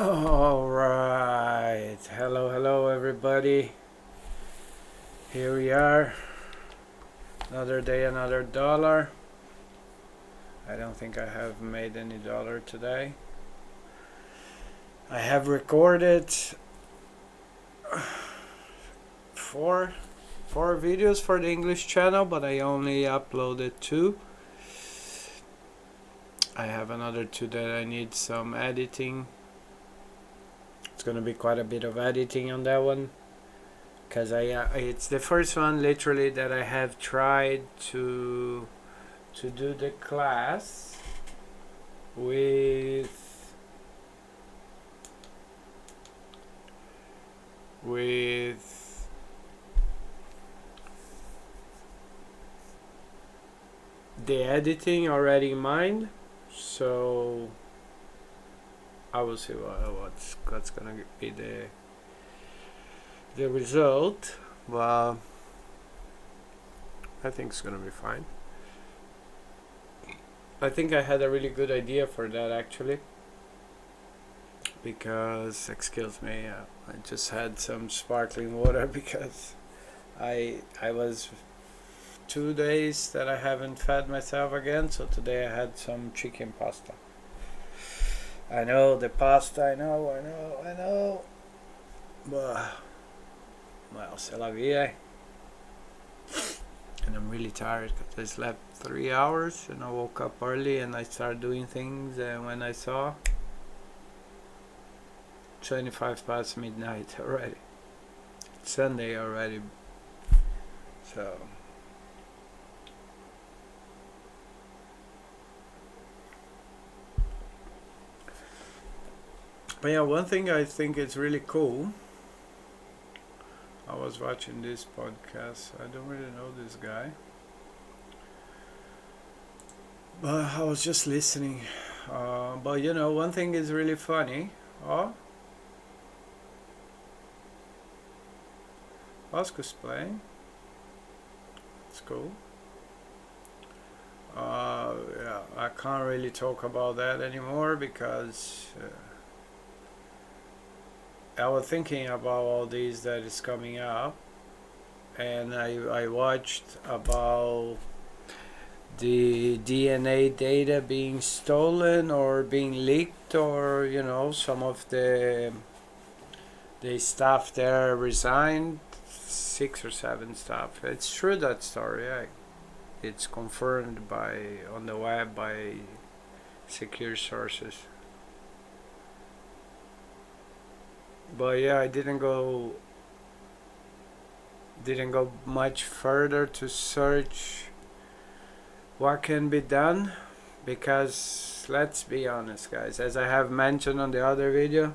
All right. Hello, everybody. Here we are. Another day, another dollar. I don't think I have made any dollar today. I have recorded four videos for the English channel, but I only uploaded two. I have another two that I need some editing. It's gonna be quite a bit of editing on that one, because it's the first one literally that I have tried to do the class with the editing already in mind. So I will see what's gonna be the result. Well, I think it's gonna be fine. I think I had a really good idea for that actually, because excuse me, I just had some sparkling water because I was 2 days that I haven't fed myself again, so today I had some chicken pasta. I know the pasta, I know. But, well, c'est la vie. And I'm really tired because I slept 3 hours and I woke up early and I started doing things, and when I saw 25 past midnight already. It's Sunday already. So but yeah, one thing I think is really cool. I was watching this podcast. I don't really know this guy, but I was just listening. But you know, one thing is really funny. Oh, Oscar's playing. It's cool. Yeah, I can't really talk about that anymore because I was thinking about all these that is coming up, and I watched about the DNA data being stolen or being leaked, or you know, some of the staff there resigned, 6 or 7 staff. It's true, that story. It's confirmed on the web by secure sources. But yeah, I didn't go much further to search what can be done, because let's be honest, guys, as I have mentioned on the other video,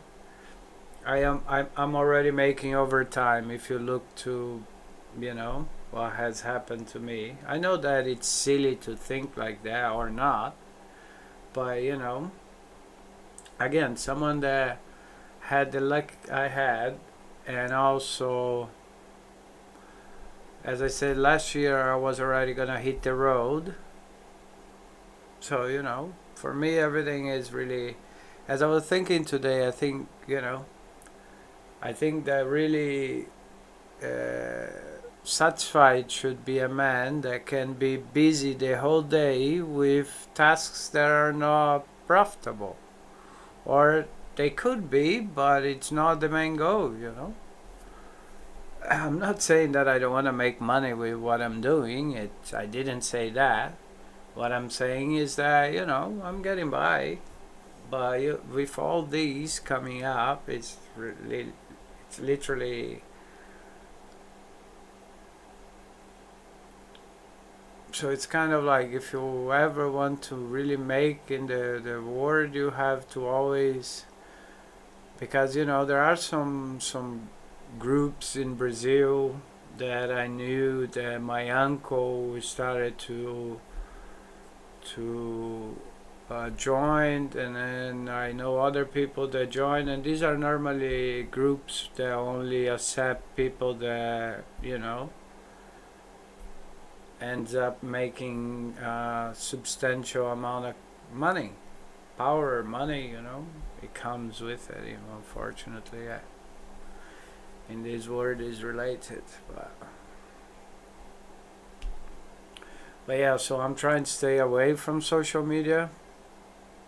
I'm already making overtime. If you look to, you know, what has happened to me, I know that it's silly to think like that or not, but you know, again, someone that had the luck I had, and also, as I said last year, I was already gonna hit the road. So you know, for me everything is really, as I was thinking today, I think, you know, I think that really satisfied should be a man that can be busy the whole day with tasks that are not profitable, or they could be, but it's not the main goal, you know. I'm not saying that I don't want to make money with what I'm doing. I didn't say that. What I'm saying is that, you know, I'm getting by. But with all these coming up, it's literally. So it's kind of like, if you ever want to really make in the world, you have to always, because you know, there are some groups in Brazil that I knew that my uncle started to join, and then I know other people that join, and these are normally groups that only accept people that, you know, ends up making a substantial amount of money. power, money, you know, it comes with it, you know, unfortunately. Yeah. In this word is related, but yeah, so I'm trying to stay away from social media.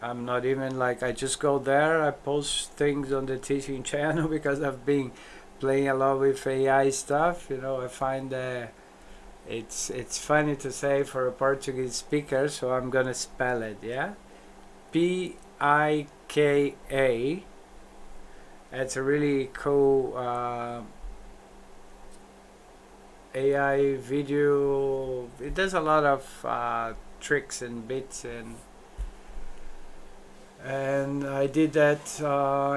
I'm not even like, I just go there, I post things on the teaching channel because I've been playing a lot with AI stuff. You know, I find it's funny to say for a Portuguese speaker, so I'm gonna spell it. Yeah, Pika. It's a really cool AI video. It does a lot of tricks and bits, and I did that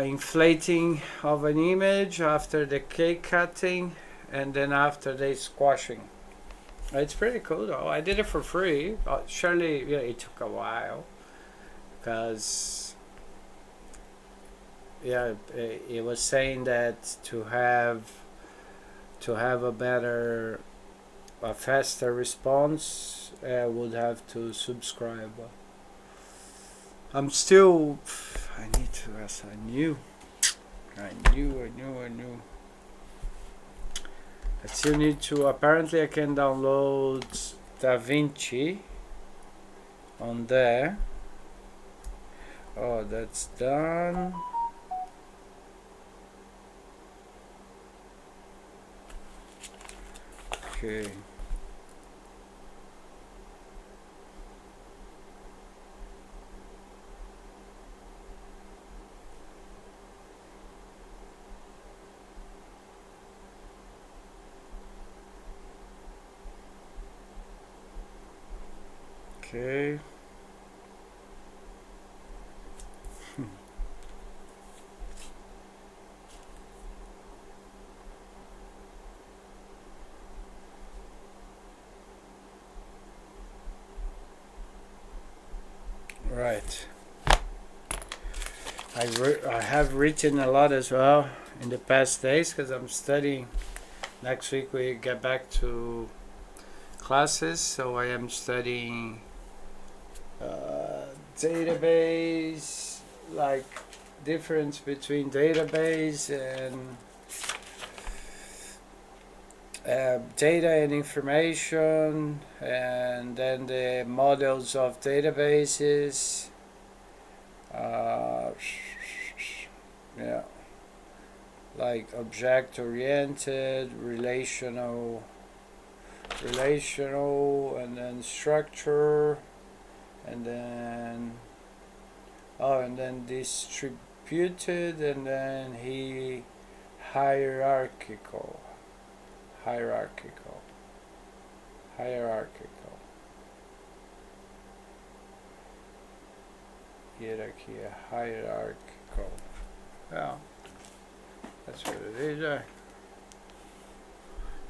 inflating of an image after the cake cutting, and then after the squashing. It's pretty cool though. I did it for free. Surely, yeah, it took a while because yeah, it was saying that to have a faster response, would have to subscribe. I'm still. I need to. As I knew. I still need to. Apparently, I can download DaVinci on there. Oh, that's done. Okay. Okay. Right. I have written a lot as well in the past days because I'm studying. Next week we get back to classes, so I am studying database, like difference between database and data and information, and then the models of databases. Yeah, like object oriented, relational, and then structure, and then and then distributed, and then hierarchical. Hierarchical. Yeah, that's what it is.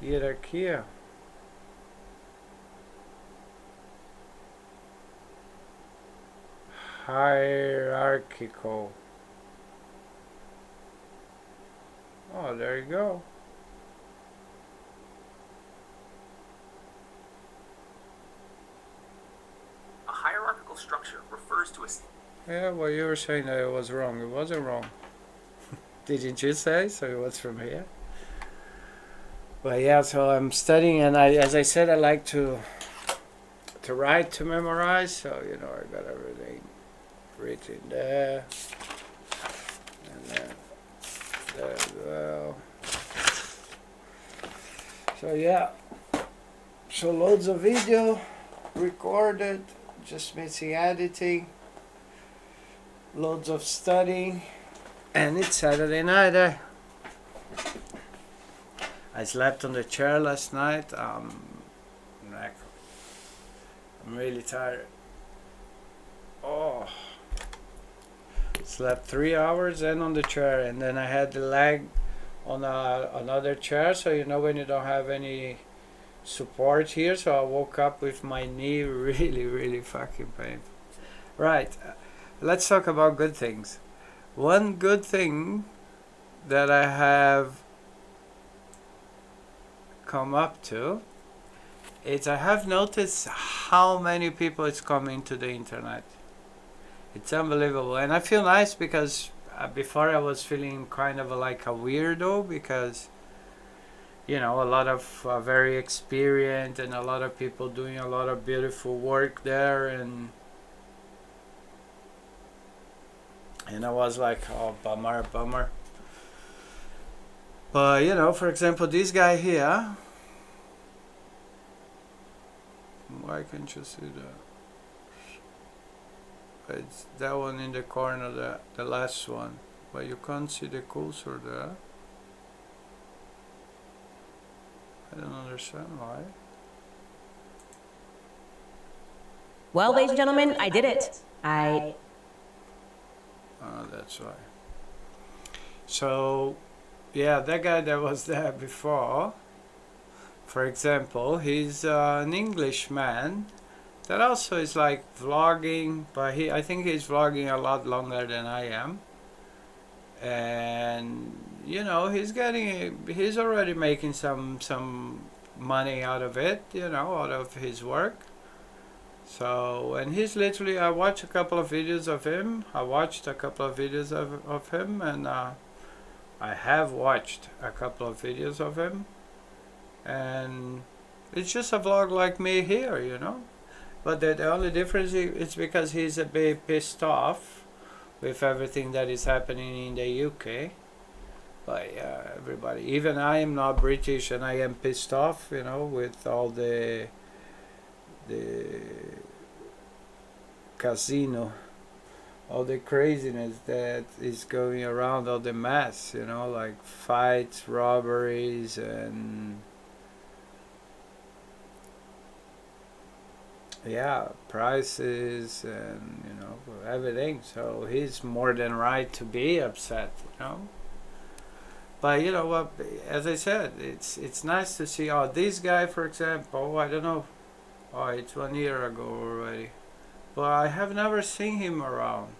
Hierarchia. Hierarchical. Oh, there you go. A hierarchical structure refers to a... Yeah, well, you were saying that it was wrong. It wasn't wrong. Didn't you say? So it was from here. Well, yeah, so I'm studying, and as I said, I like to write, to memorize. So, you know, I got everything written there. And then there as well. So, yeah. So, loads of video recorded, just missing editing. Loads of studying. And it's Saturday night. I slept on the chair last night. I'm really tired. Oh, slept 3 hours and on the chair, and then I had the leg on another chair. So you know when you don't have any support here. So I woke up with my knee really fucking painful. Right. Let's talk about good things. One good thing that I have come up to is I have noticed how many people is coming to the internet. It's unbelievable, and I feel nice because before I was feeling kind of like a weirdo because a lot of very experienced and a lot of people doing a lot of beautiful work there, and I was like, oh, bummer, bummer. But for example, this guy here, why can't you see that? It's that one in the corner, the last one, but you can't see the cursor there. I don't understand why. Well, ladies and gentlemen, I did it. That's why. So, yeah, that guy that was there before, for example, he's an Englishman that also is like vlogging, but I think he's vlogging a lot longer than I am. And he's already making some money out of it, out of his work. So, and he's literally, I watched a couple of videos of him. And I have watched a couple of videos of him, and it's just a vlog like me here, But the only difference is because he's a bit pissed off with everything that is happening in the UK. But yeah, everybody, even I am not British and I am pissed off, with all the casino, all the craziness that is going around, all the mess, like fights, robberies, and prices, and everything. So he's more than right to be upset, But what? As I said, it's nice to see. Oh, this guy, for example, I don't know. Oh, it's 1 year ago already, but I have never seen him around.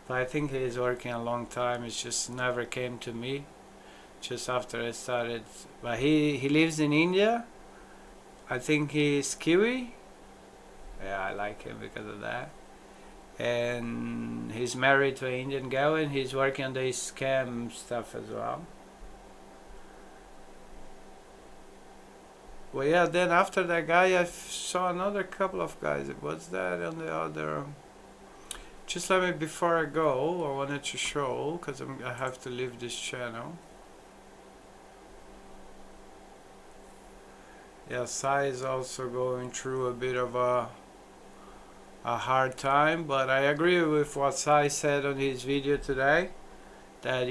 But I think he is working a long time. It just never came to me. Just after I started, but he lives in India. I think he's Kiwi. Yeah, I like him because of that. And he's married to an Indian girl, and he's working on the scam stuff as well. Well, yeah, then after that guy, I saw another couple of guys. What's that on the other? Just let me, before I go, I wanted to show, because I have to leave this channel. Yeah, Sai is also going through a bit of a hard time, but I agree with what Sai said on his video today, that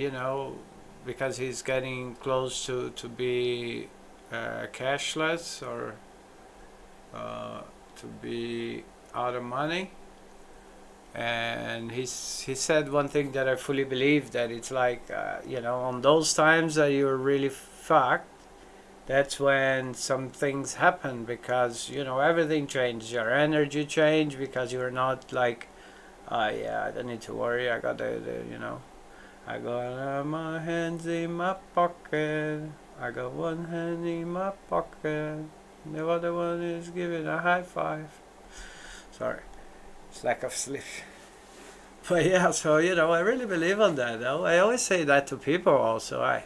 because he's getting close to be cashless, or to be out of money. And he said one thing that I fully believe, that it's like on those times that you're really fucked, that's when some things happen, because everything changes, your energy change, because you're not like, yeah, I don't need to worry, I got I got my hands in my pocket, I got one hand in my pocket, the other one is giving a high five. Sorry, it's lack of sleep. But yeah, so I really believe on that, though. I always say that to people also.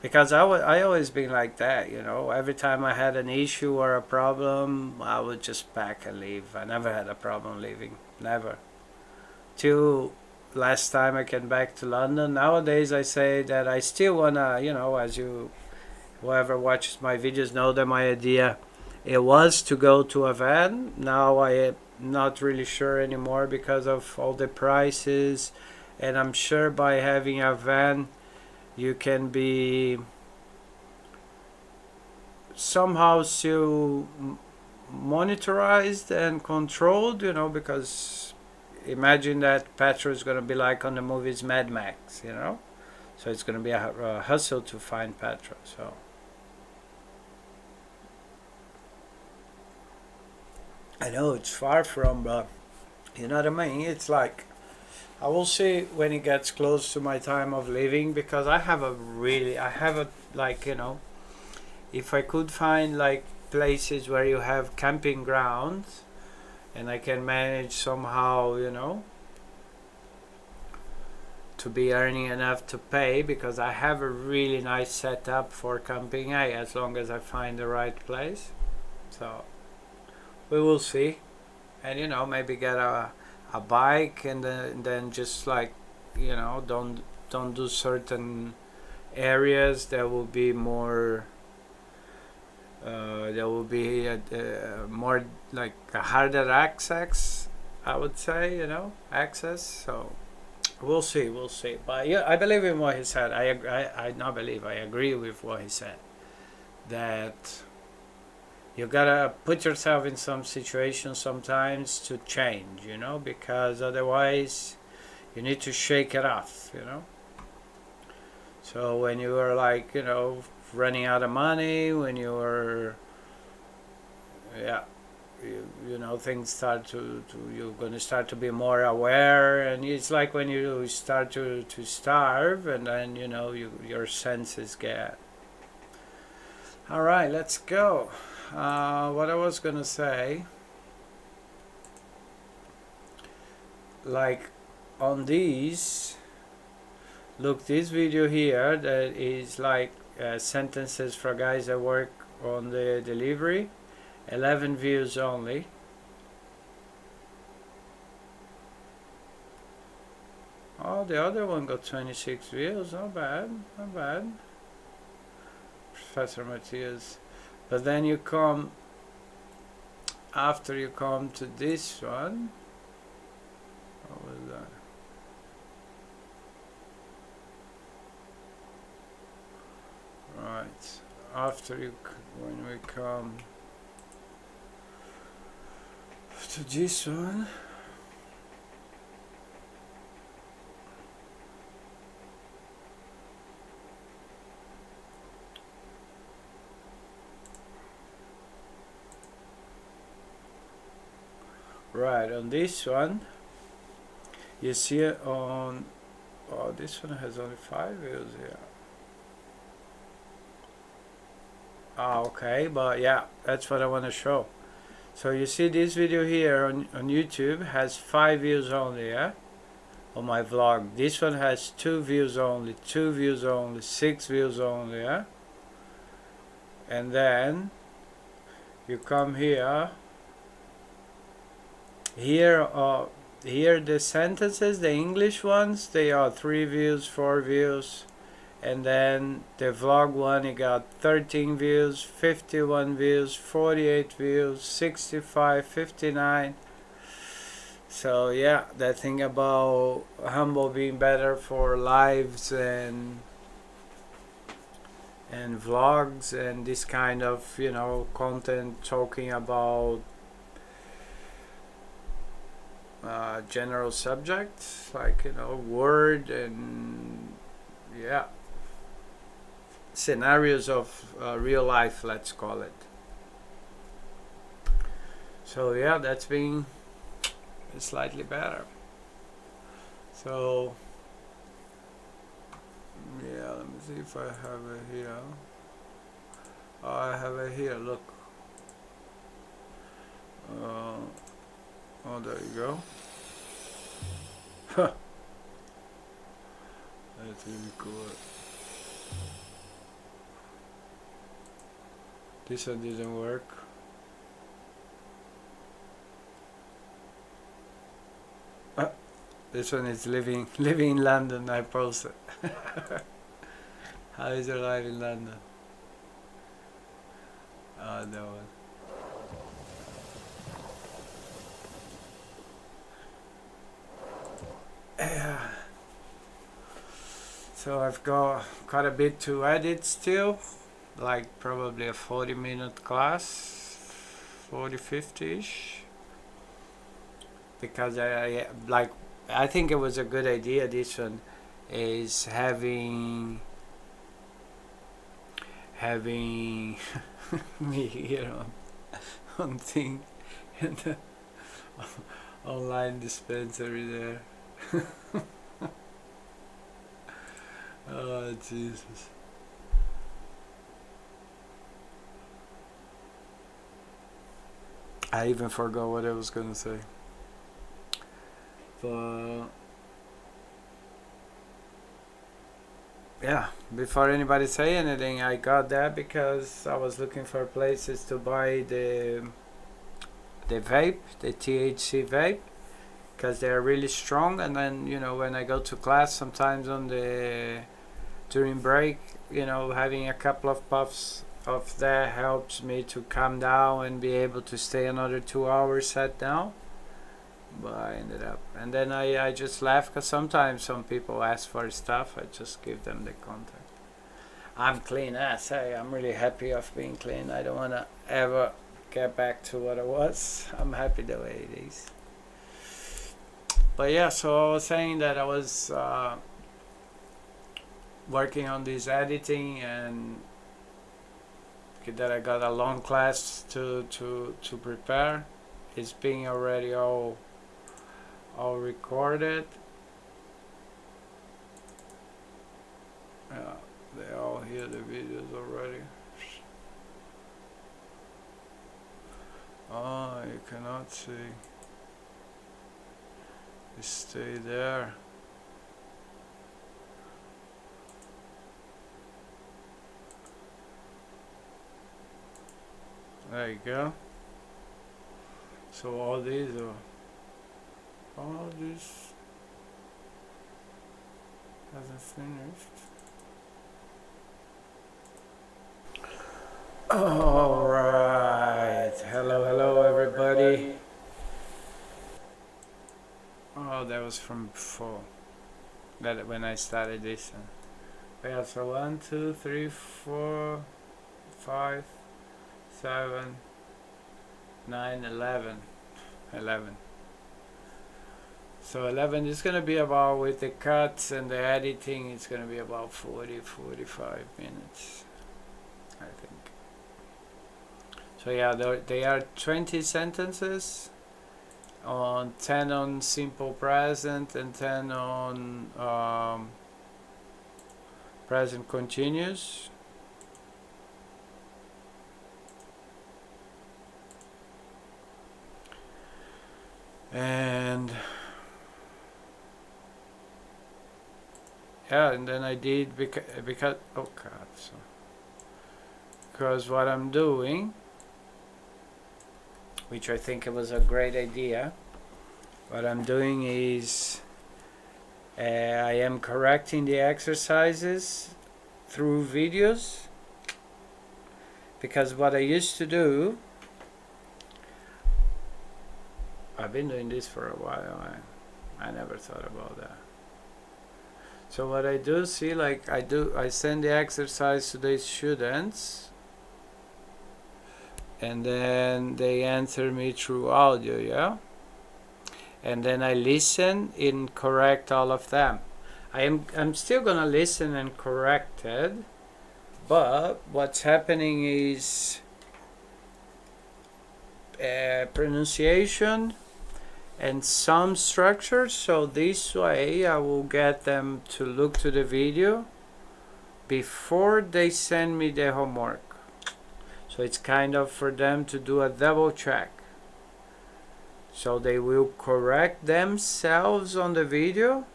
Because I always been like that, Every time I had an issue or a problem, I would just pack and leave. I never had a problem leaving, never. Till last time I came back to London. Nowadays I say that I still wanna, as whoever watches my videos know that my idea, it was to go to a van. Now I am not really sure anymore because of all the prices, and I'm sure by having a van you can be somehow still monitorized and controlled, because imagine that petrol is going to be like on the movies Mad Max, so it's going to be a hustle to find petrol. So I know it's far from, but you know what I mean? It's like, I will see when it gets close to my time of leaving, because I have a like, if I could find like places where you have camping grounds and I can manage somehow, you know, to be earning enough to pay, because I have a really nice setup for camping as long as I find the right place. So we will see, and you know, maybe get a bike, and then just like, you know, don't do certain areas that will be more there will be more like a harder access, I would say, you know, access. So we'll see, but yeah, I believe in what he said. I not believe, I agree with what he said, that you gotta put yourself in some situations sometimes to change, you know, because otherwise you need to shake it off, you know. So when you are like, you know, running out of money, when you are, yeah, you know, things start to you're going to start to be more aware, and it's like when you start to starve, and then, you know, your senses get. All right, let's go. What I was going to say, like on these, look, this video here that is like sentences for guys that work on the delivery, 11 views only. Oh, the other one got 26 views. Not bad, not bad. Professor Matthias. But then you come, after you come to this one, what was that? Right, after you, when we come to this one, right, on this one, you see it on, oh, this one has only 5 views here. Ah, okay, but yeah, that's what I want to show. So you see this video here on YouTube has 5 views only, yeah, on my vlog. This one has 2 views only, 2 views only, 6 views only, yeah. And then you come here, here the sentences, the English ones, they are 3 views, 4 views. And then the vlog one, it got 13 views, 51 views, 48 views, 65, 59. So yeah, that thing about Humble being better for lives and vlogs and this kind of, you know, content talking about general subjects like, you know, word and yeah, scenarios of real life, let's call it. So yeah, that's been slightly better. So yeah, let me see if I have it here. Oh, I have it here, look. Oh, there you go. Huh. That's really cool. This one didn't work. This one is living in London. I posted. How is your life in London? Oh, that one. Yeah. So I've got quite a bit to edit still, like probably a 40-minute class, 40-50ish, because I think it was a good idea. This one is having me here on thing and the online dispensary there. Oh Jesus. I even forgot what I was gonna say. But yeah, before anybody say anything, I got that because I was looking for places to buy the vape, the THC vape, because they're really strong. And then, you know, when I go to class, sometimes during break, you know, having a couple of puffs of that helps me to calm down and be able to stay another 2 hours sat down. But I ended up, and then I just laugh because sometimes some people ask for stuff, I just give them the contact. I'm clean as hey, I'm really happy of being clean. I don't want to ever get back to what I was. I'm happy the way it is. But yeah, so I was saying that I was working on this editing, and that I got a long class to prepare. It's being already all recorded. Yeah, they all hear the videos already. Oh, you cannot see. You stay there. There you go. So all these hasn't finished. All right. Hello, everybody. Oh, that was from before. That when I started this. Yeah. So 1, 2, 3, 4, 5, 7, 9, 11. 11. So 11 is going to be about, with the cuts and the editing, it's going to be about 40-45 minutes, I think. So yeah, they are 20 sentences, on 10 on simple present and 10 on present continuous. And yeah, and then I did because oh god, so because what I'm doing, which I think it was a great idea, what I'm doing is I am correcting the exercises through videos, because what I used to do, I've been doing this for a while, I never thought about that. So what I do, see, like I send the exercise to the students, and then they answer me through audio, yeah? And then I listen and correct all of them. I'm still gonna listen and correct it, but what's happening is pronunciation and some structures. So this way I will get them to look to the video before they send me the homework. So it's kind of for them to do a double check. So they will correct themselves on the video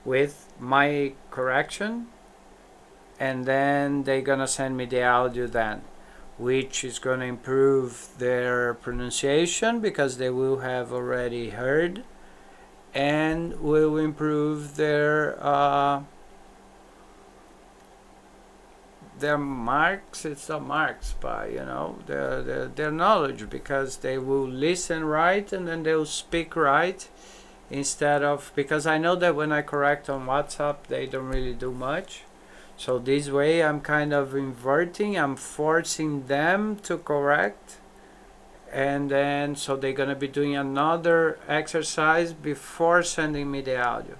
with my correction, and then they're gonna send me the audio then, which is gonna improve their pronunciation because they will have already heard, and will improve their marks. It's not marks, but you know, their knowledge, because they will listen right and then they'll speak right, instead of, because I know that when I correct on WhatsApp they don't really do much. So this way I'm kind of inverting, I'm forcing them to correct, and then so they're gonna be doing another exercise before sending me the audio.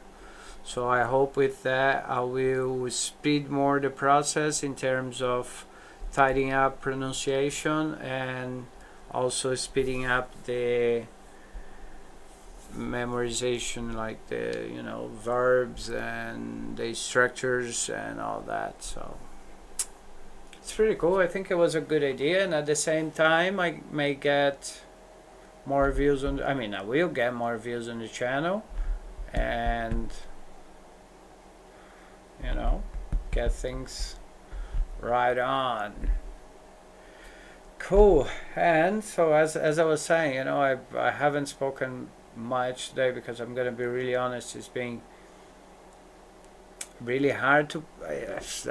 So I hope with that I will speed more the process in terms of tidying up pronunciation, and also speeding up the memorization, like the, you know, verbs and the structures and all that. So it's pretty cool. I think it was a good idea, and at the same time, I may get more views on. I mean, I will get more views on the channel, and you know, get things right on. Cool. And so as I was saying, you know, I haven't spoken much today because I'm gonna be really honest. It's being really hard to.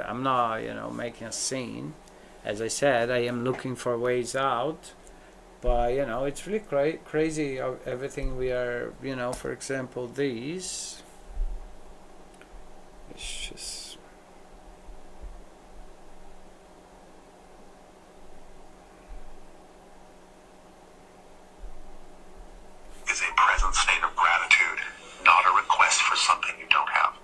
I'm not, you know, making a scene. As I said, I am looking for ways out. But you know, it's really crazy everything we are. You know, for example, these. It's just. Is a present state of gratitude, not a request for something you don't have.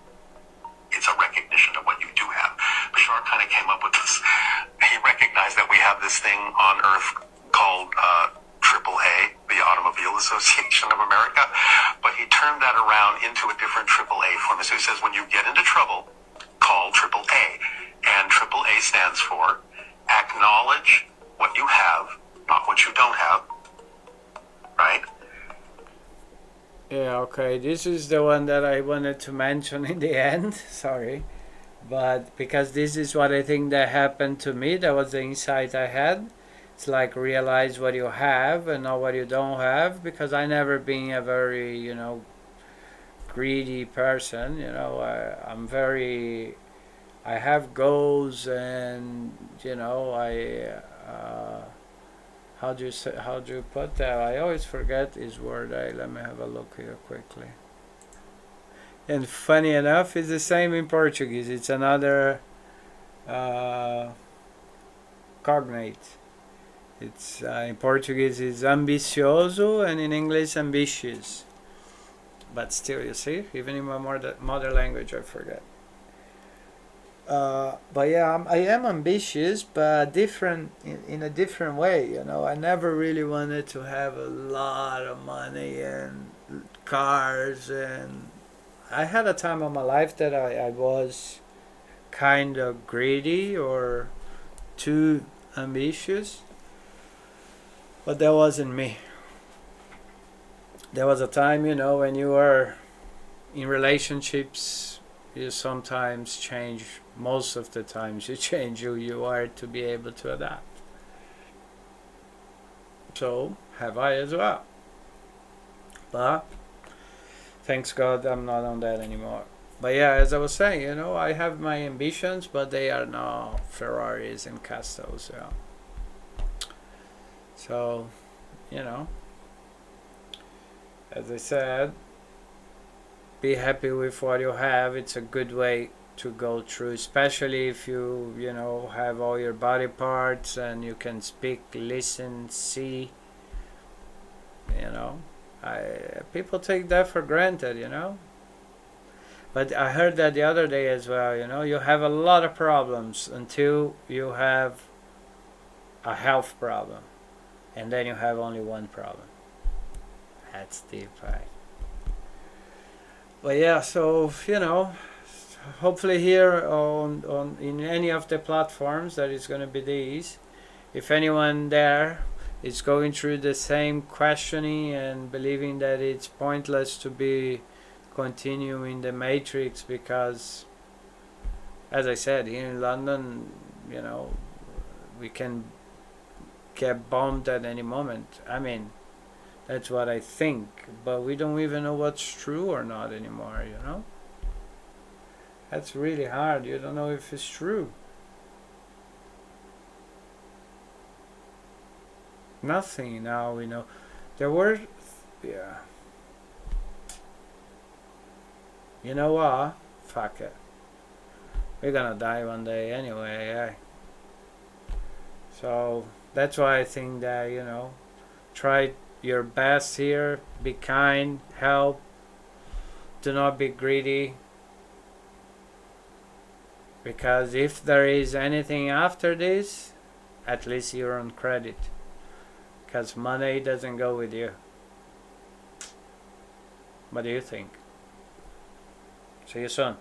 It's a recognition of what you do have. Bashar kind of came up with this. He recognized that we have this thing on Earth called AAA, the Automobile Association of America, but he turned that around into a different AAA form. So he says when you get into trouble, call AAA. And AAA stands for acknowledge what you have, not what you don't have. Right? Yeah, okay, this is the one that I wanted to mention in the end, sorry. But because this is what I think that happened to me, that was the insight I had. It's like realize what you have and not what you don't have, because I never been a very, you know, greedy person, you know. I have goals, and you know, how do you put that? I always forget his word. Let me have a look here quickly. And funny enough, it's the same in Portuguese. It's another cognate. It's in Portuguese is ambicioso, and in English ambitious. But still, you see, even in my mother language, I forget. But yeah, I am ambitious, but different in a different way. You know, I never really wanted to have a lot of money and cars, and I had a time of my life that I was kind of greedy or too ambitious, but that wasn't me. There was a time, you know, when you are in relationships, you sometimes change. Most of the times you change who you are to be able to adapt. So have I as well. But thanks God I'm not on that anymore. But yeah, as I was saying, you know, I have my ambitions, but they are not Ferraris and Castles. Yeah. So, you know, as I said, be happy with what you have. It's a good way to go through, especially if you know, have all your body parts and you can speak, listen, see. You know, people take that for granted, you know. But I heard that the other day as well. You know, you have a lot of problems until you have a health problem, and then you have only one problem. That's deep, right? But yeah, so you know, hopefully here on in any of the platforms that is going to be these, if anyone there is going through the same questioning and believing that it's pointless to be continuing the matrix, because as I said, here in London, you know, we can get bombed at any moment. I mean, that's what I think, but we don't even know what's true or not anymore, you know. That's really hard. You don't know if it's true. Nothing now we know. There were, yeah. You know what? Fuck it. We're gonna die one day anyway, yeah. So that's why I think that, you know, try your best here. Be kind, help. Do not be greedy. Because if there is anything after this, at least you're on credit. Because money doesn't go with you. What do you think? See you soon.